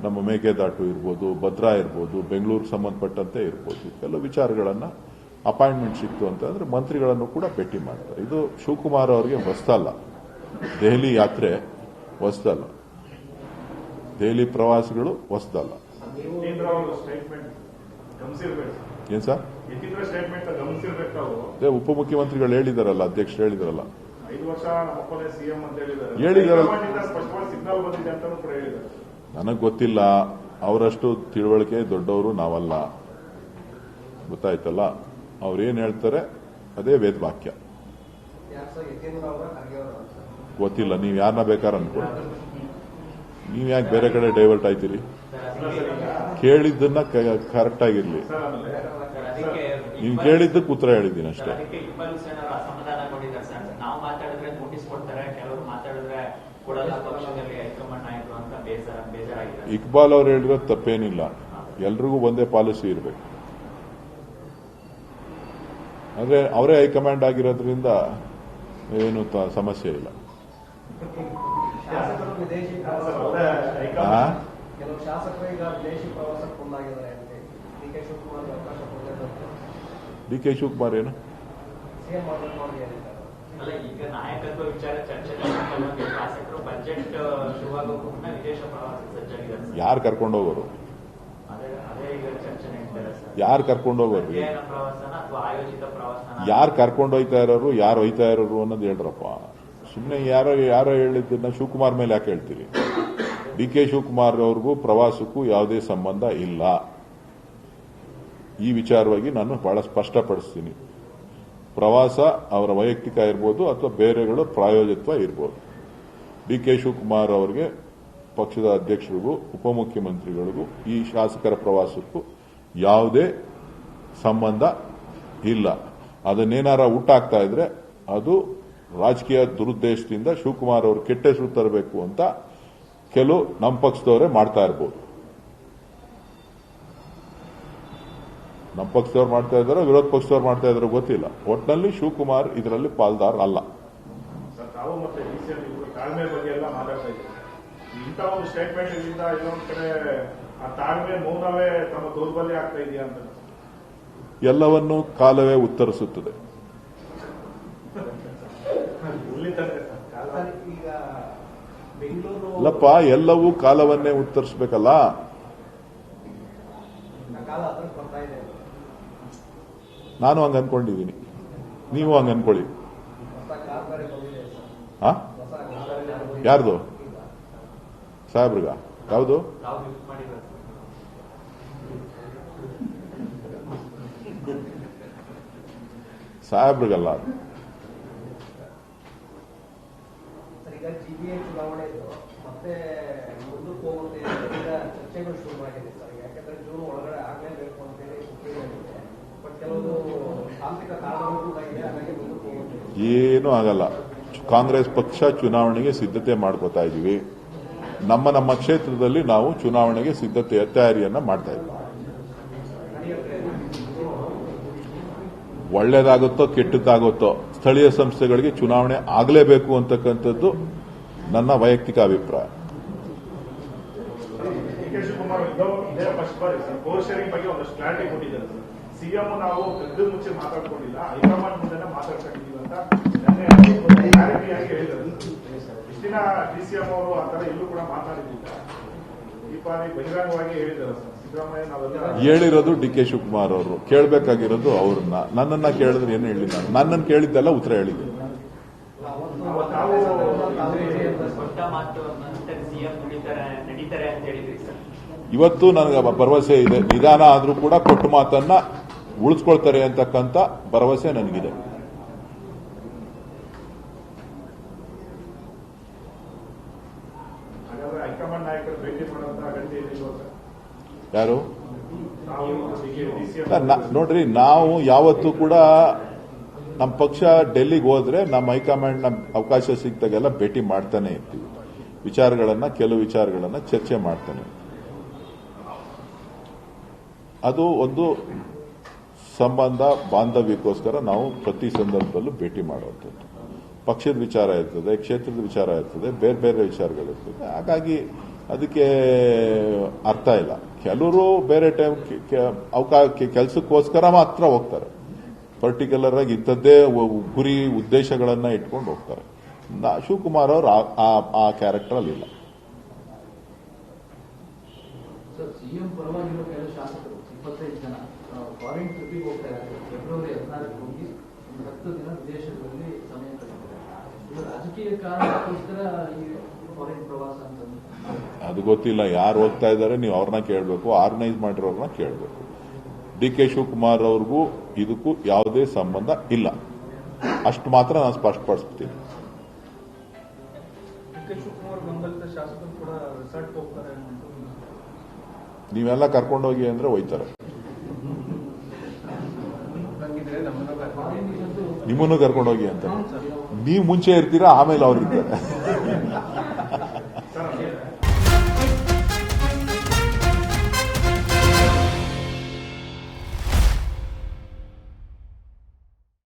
ನಮ್ಮ ಮೇಕೆದಾಟು ಇರ್ಬೋದು, ಭದ್ರಾ ಇರ್ಬೋದು, ಬೆಂಗಳೂರಿಗೆ ಸಂಬಂಧಪಟ್ಟಂತೆ ಇರ್ಬೋದು, ಕೆಲವು ವಿಚಾರಗಳನ್ನು ಅಪಾಯಿಂಟ್ಮೆಂಟ್ ಸಿಕ್ತು ಅಂತಂದ್ರೆ ಮಂತ್ರಿಗಳನ್ನು ಕೂಡ ಭೇಟಿ ಮಾಡ್ತಾರೆ. ಇದು ಶಿವಕುಮಾರ್ ಅವರಿಗೆ ಹೊಸದಲ್ಲ. ದೆಹಲಿ ಯಾತ್ರೆ ಹೊಸದಲ್ಲ, ದೆಹಲಿ ಪ್ರವಾಸಗಳು ಹೊಸದಲ್ಲ. ಏನ್ ಸರ್? ಉಪಮುಖ್ಯಮಂತ್ರಿಗಳು ಹೇಳಿದಾರಲ್ಲ, ಅಧ್ಯಕ್ಷರು ಹೇಳಿದಾರಲ್ಲ, 5 ವರ್ಷ ನಮ್ಮಪ್ಪನೇ ಸಿಎಂ ಅಂತ ಹೇಳಿದಾರಲ್ಲ. ಸ್ಪಷ್ಟವಾಗಿ ಸಿಗ್ನಲ್ ಬಂದಿದೆ ಅಂತ ಕೂಡ ಹೇಳಿದ್ದಾರೆ. ನನಗೆ ಗೊತ್ತಿಲ್ಲ, ಅವರಷ್ಟು ತಿಳುವಳಿಕೆ ದೊಡ್ಡವರು ನಾವಲ್ಲ, ಗೊತ್ತಾಯ್ತಲ್ಲ. ಅವ್ರೇನ್ ಹೇಳ್ತಾರೆ ಅದೇ ವೇದವಾಕ್ಯ. ಗೊತ್ತಿಲ್ಲ, ನೀವು ಯಾರನ್ನ ಬೇಕಾದ್ರೆ ಅನ್ಕೊಳ್ಳಿ. ನೀವ್ ಯಾಕೆ ಬೇರೆ ಕಡೆ ಡೈವರ್ಟ್ ಆಯ್ತೀರಿ? ಕೇಳಿದ್ದನ್ನ ಕರೆಕ್ಟ್ ಆಗಿರ್ಲಿ. ನೀವು ಕೇಳಿದ್ದಕ್ಕೆ ಉತ್ತರ ಹೇಳಿದ್ದೀನಿ ಅಷ್ಟೇ. ಇಕ್ಬಾಲ್ ಅವ್ರು ಹೇಳಿರೋದು ತಪ್ಪೇನಿಲ್ಲ. ಎಲ್ರಿಗೂ ಒಂದೇ ಪಾಲಿಸಿ ಇರಬೇಕು. ಅಂದ್ರೆ ಅವರೇ ಹೈಕಮಾಂಡ್ ಆಗಿರೋದ್ರಿಂದ ಏನು ಸಮಸ್ಯೆ ಇಲ್ಲ. ಕೆಲವು ಶಾಸಕರು ಈಗ ವಿದೇಶಿ ಪ್ರವಾಸಕ್ಕೆ ಮುಂದಾಗಿದ್ದಾರೆ. ಡಿ ಕೆ ಶಿವಕುಮಾರ್ ಏನು ಸಿಎಂ ಮಾಡಬೇಕು. ಈಗ ನಾಯಕತ್ವ ವಿಚಾರ ಚರ್ಚೆ ಶಾಸಕರು ಬಜೆಟ್ ಶುರುವಾಗೋಕ್ಕೂ ಮುನ್ನ ವಿದೇಶ ಪ್ರವಾಸ ಸಜ್ಜಾಗಿದ್ದಾರೆ. ಯಾರು ಕರ್ಕೊಂಡು ಹೋಗೋರು? ಅದೇ ಈಗ ಚರ್ಚೆ ನಡೀತಾರೆ ಸರ್. ಯಾರು ಕರ್ಕೊಂಡು ಹೋಗೋರು? ಪ್ರವಾಸನ ಅಥವಾ ಆಯೋಜಿತ ಪ್ರವಾಸನ? ಯಾರು ಕರ್ಕೊಂಡು ಹೋಯ್ತಾ ಇರೋರು, ಯಾರು ಹೋಯ್ತಾ ಇರೋರು ಅನ್ನೋದು ಹೇಳ್ರಪ್ಪ. ಸುಮ್ಮನೆ ಯಾರೋ ಹೇಳಿದ್ದನ್ನ ಶಿವಕುಮಾರ್ ಮೇಲೆ ಯಾಕೆ ಹೇಳ್ತೀರಿ? ಡಿ ಕೆ ಶಿವಕುಮಾರ್ ಅವ್ರಿಗೂ ಪ್ರವಾಸಕ್ಕೂ ಯಾವುದೇ ಸಂಬಂಧ ಇಲ್ಲ. ಈ ವಿಚಾರವಾಗಿ ನಾನು ಬಹಳ ಸ್ಪಷ್ಟಪಡಿಸ್ತೀನಿ. ಪ್ರವಾಸ ಅವರ ವೈಯಕ್ತಿಕ ಇರ್ಬೋದು ಅಥವಾ ಬೇರೆಗಳು ಪ್ರಾಯೋಜಿತ್ವ ಇರ್ಬೋದು. ಡಿ ಕೆ ಶಿವಕುಮಾರ್ ಅವರಿಗೆ, ಪಕ್ಷದ ಅಧ್ಯಕ್ಷರಿಗೂ ಉಪಮುಖ್ಯಮಂತ್ರಿಗಳಿಗೂ ಈ ಶಾಸಕರ ಪ್ರವಾಸಕ್ಕೂ ಯಾವುದೇ ಸಂಬಂಧ ಇಲ್ಲ. ಅದನ್ನೇನಾರ ಹುಟ್ಟಾಗ್ತಾ ಇದ್ರೆ ಅದು ರಾಜಕೀಯ ದುರುದ್ದೇಶದಿಂದ ಶಿವಕುಮಾರ್ ಅವರು ಕೆಟ್ಟ ಹೆಸರು ತರಬೇಕು ಅಂತ ಕೆಲವು ನಮ್ಮ ಪಕ್ಷದವರೇ ಮಾಡ್ತಾ ಇರ್ಬೋದು. ನಮ್ಮ ಪಕ್ಷದವ್ರು ಮಾಡ್ತಾ ಇದ್ದಾರೋ ವಿರೋಧ ಪಕ್ಷದವ್ರು ಮಾಡ್ತಾ ಇದ್ದಾರೋ ಗೊತ್ತಿಲ್ಲ. ಒಟ್ಟಿನಲ್ಲಿ ಶಿವಕುಮಾರ್ ಇದರಲ್ಲಿ ಪಾಲ್ದಾರ್ ಅಲ್ಲ. ತಾವು ಮತ್ತೆ ಡಿಸಿಎಂ ತಾಳ್ಮೆ ಬಗ್ಗೆ ಎಲ್ಲ ಮಾತಾಡ್ತಾ ಇದ್ದಾರೆ. ಇಂಥ ಒಂದು ಸ್ಟೇಟ್ಮೆಂಟ್ ಇಂದ ಇನ್ನೊಂದು ಕಡೆ ಆ ತಾಳ್ಮೆ ಮೌನವೇ ತಮ್ಮ ದೌರ್ಬಲ್ಯ ಆಗ್ತಾ ಇದೆಯಾ ಅಂತ. ಎಲ್ಲವನ್ನೂ ಕಾಲವೇ ಉತ್ತರಿಸುತ್ತದೆ. ಈಗ ಬೆಂಗಳೂರು ಅಲ್ಲಪ್ಪ, ಎಲ್ಲವೂ ಕಾಲವನ್ನೇ ಉತ್ತರಿಸಬೇಕಲ್ಲ. ಕಾಲ ಹತ್ರಕ್ಕೆ ಬರ್ತಾ ಇದೆ. ನಾನು ಹಂಗ ಅನ್ಕೊಂಡಿದ್ದೀನಿ, ನೀವು ಹಂಗ ಅನ್ಕೊಳ್ಳಿ. ಹೊಸ ಕಾರ್ ಬೇರೆ ಬಂದಿದೆ ಸರ್. ಹಾ, ಹೊಸ ಕಾರ್ ಯಾರ್ದು? ಸಾಹೇಬ್ರಿಗ? ಯಾವುದು? ಸಾಹೇಬ್ರಿಗಲ್ಲ. ಈಗ ಜಿಬಿಎ ಚುನಾವಣೆ ಮತ್ತೆ ಮುಂದಕ್ಕೆ ಹೋಗುತ್ತೆ ಈಗ ಚರ್ಚೆಗಳು ಶುರುವಾಗಿದೆ ಸರ್. ಯಾಕಂದ್ರೆ ಜೂನ್ ಒಳಗಡೆ ಆಗಲೇಬೇಕು ಅಂತೇಳಿ ಸುಪ್ರೀಂಗಿದೆ. ಬಟ್ ಕೆಲವು ತಾಂತ್ರಿಕ ಕಾರಣಗಳು ಕೂಡ ಇದೆ, ಹಾಗಾಗಿ ಮುಂದಕ್ಕೆ ಹೋಗುತ್ತೆ. ಏನೂ ಆಗಲ್ಲ. ಕಾಂಗ್ರೆಸ್ ಪಕ್ಷ ಚುನಾವಣೆಗೆ ಸಿದ್ಧತೆ ಮಾಡ್ಕೋತಾ ಇದೀವಿ. ನಮ್ಮ ಕ್ಷೇತ್ರದಲ್ಲಿ ನಾವು ಚುನಾವಣೆಗೆ ಸಿದ್ಧತೆಯ ತಯಾರಿಯನ್ನ ಮಾಡ್ತಾ ಇದ್ದೀವಿ. ಒಳ್ಳೇದಾಗುತ್ತೋ ಕೆಟ್ಟದ್ದಾಗುತ್ತೋ ಸ್ಥಳೀಯ ಸಂಸ್ಥೆಗಳಿಗೆ ಚುನಾವಣೆ ಆಗಲೇಬೇಕು ಅಂತಕ್ಕಂಥದ್ದು ನನ್ನ ವೈಯಕ್ತಿಕ ಅಭಿಪ್ರಾಯ. ಡಿ ಕೆ ಶಿವಕುಮಾರ್ ಇದೇ ಫಸ್ಟ್ ಬಾರಿ ಸರ್ ಪವರ್ ಶೇರಿಂಗ್ ಬಗ್ಗೆ ಒಂದಷ್ಟು ಕ್ಲಾರಿಟಿ ಕೊಟ್ಟಿದ್ದಾರೆ ಸರ್. ಸಿಎಂ ನಾವು ಗದ್ದಲು ಮುಚ್ಚಿ ಮಾತಾಡ್ಕೊಂಡಿಲ್ಲ, ಹೈಕಮಾಂಡ್ ಮುಂದೆ ಮಾತಾಡ್ಕೊಂಡಿದ್ದೀವಿ ಅಂತ ಕ್ಲಾರಿಟಿಯಾಗಿ ಹೇಳಿದ್ದಾರೆ. ಇಷ್ಟು ದಿನ ಡಿಸಿಎಂ ಅವರು ಆ ತರ ಎಲ್ಲೂ ಕೂಡ ಮಾತಾಡಿದ್ದಿಲ್ಲ. ಈ ಬಾರಿ ಬಹಿರಂಗವಾಗಿ ಹೇಳಿದ್ದಾರೆ ಸರ್. ಸಿದ್ದರಾಮಯ್ಯ ನಾವೆಲ್ಲ ಹೇಳಿರೋದು ಡಿ ಕೆ ಶಿವಕುಮಾರ್ ಅವರು, ಕೇಳಬೇಕಾಗಿರೋದು ಅವ್ರನ್ನ. ನನ್ನನ್ನ ಕೇಳಿದ್ರೆ ಏನು ಹೇಳಿ? ನನ್ನನ್ನು ಕೇಳಿದ್ದೆಲ್ಲ ಉತ್ತರ ಹೇಳಿದ್ದೀನಿ. ಇವತ್ತು ನನಗೆ ಭರವಸೆ ಇದೆ. ನಿಧಾನ ಆದ್ರೂ ಕೂಡ ಕೊಟ್ಟ ಮಾತನ್ನ ಉಳಿಸ್ಕೊಳ್ತಾರೆ ಅಂತಕ್ಕಂಥ ಭರವಸೆ ನನಗಿದೆ. ಹೈಕಮಾಂಡ್ ನಾಯಕರು ಭೇಟಿ ಮಾಡುವಂತ ಅಗತ್ಯ ಏನಿಲ್ಲ ಸರ್. ಯಾರು? ನೋಡ್ರಿ, ನಾವು ಯಾವತ್ತೂ ಕೂಡ ನಮ್ಮ ಪಕ್ಷ ಡೆಲ್ಲಿಗೆ ಹೋದ್ರೆ ನಮ್ಮ ಹೈಕಮಾಂಡ್ ನಮ್ ಅವಕಾಶ ಸಿಗ್ದಾಗೆಲ್ಲ ಭೇಟಿ ಮಾಡ್ತಾನೆ ಇರ್ತೀವಿ. ಕೆಲವು ವಿಚಾರಗಳನ್ನ ಚರ್ಚೆ ಮಾಡ್ತಾನೆ. ಅದು ಒಂದು ಸಂಬಂಧ ಬಾಂಧವ್ಯಕ್ಕೋಸ್ಕರ ನಾವು ಪ್ರತಿ ಸಂದರ್ಭದಲ್ಲೂ ಭೇಟಿ ಮಾಡುವಂಥದ್ದು. ಪಕ್ಷದ ವಿಚಾರ ಇರ್ತದೆ, ಕ್ಷೇತ್ರದ ವಿಚಾರ ಇರ್ತದೆ, ಬೇರೆ ಬೇರೆ ವಿಚಾರಗಳಿರ್ತದೆ. ಹಾಗಾಗಿ ಅದಕ್ಕೆ ಅರ್ಥ ಇಲ್ಲ. ಕೆಲವರು ಬೇರೆ ಟೈಮ್ ಕೆಲಸಕ್ಕೋಸ್ಕರ ಮಾತ್ರ ಹೋಗ್ತಾರೆ. ಪರ್ಟಿಕ್ಯುಲರ್ ಆಗಿ ಇಂಥದ್ದೇ ಗುರಿ ಉದ್ದೇಶಗಳನ್ನ ಇಟ್ಕೊಂಡು ಹೋಗ್ತಾರೆ. ಶಿವಕುಮಾರ್ ಅವರು ಆ ಕ್ಯಾರೆಕ್ಟರ್ ಅಲ್ಲಿ ಇಲ್ಲ. ಸರ್, ಸಿಎಂ ಪರವಾಗಿರೋ ಕೆಲವು ಶಾಸಕರು 25 ಜನ ಫಾರಿನ್ ಟ್ರಿಪ್ಪಿಗೆ ಹೋಗ್ತಾ ಇದ್ದಾರೆ. ಫೆಬ್ರವರಿ 14 ಹೋಗಿ ಒಂದು 10 ದಿನ ವಿದೇಶಗಳಲ್ಲಿ ಸಮಯ ಕಳೆದಿದ್ದಾರೆ. ಇದು ರಾಜಕೀಯ ಕಾರಣಕ್ಕೋಸ್ಕರ ಈ ಫಾರಿನ್ ಪ್ರವಾಸ ಅಂತ ಅದು ಗೊತ್ತಿಲ್ಲ. ಯಾರು ಹೋಗ್ತಾ ಇದ್ದಾರೆ ನೀವು ಅವ್ರನ್ನ ಕೇಳಬೇಕು, ಆರ್ಗನೈಸ್ ಮಾಡಿರೋರ್ನ ಕೇಳಬೇಕು. ಡಿ.ಕೆ. ಶಿವಕುಮಾರ್ ಅವ್ರಿಗೂ ಇದಕ್ಕೂ ಯಾವುದೇ ಸಂಬಂಧ ಇಲ್ಲ. ಅಷ್ಟು ಮಾತ್ರ ನಾನು ಸ್ಪಷ್ಟಪಡಿಸ್ತೀನಿ. ಡಿ.ಕೆ. ಶಿವಕುಮಾರ್ ಬೆಂಬಲಿತ ಶಾಸಕರು ಕೂಡ ರೆಸಾರ್ಟ್ಗೆ ಹೋಗ್ತಾರೆ. ನೀವೆಲ್ಲ ಕರ್ಕೊಂಡೋಗಿ ಅಂದ್ರೆ ಹೋಯ್ತಾರೆ. ನಿಮ್ಮನ್ನು ಕರ್ಕೊಂಡೋಗಿ ಅಂತ ನೀವು ಮುಂಚೆ ಇರ್ತೀರಾ, ಆಮೇಲೆ ಅವ್ರು ಇರ್ತಾರೆ.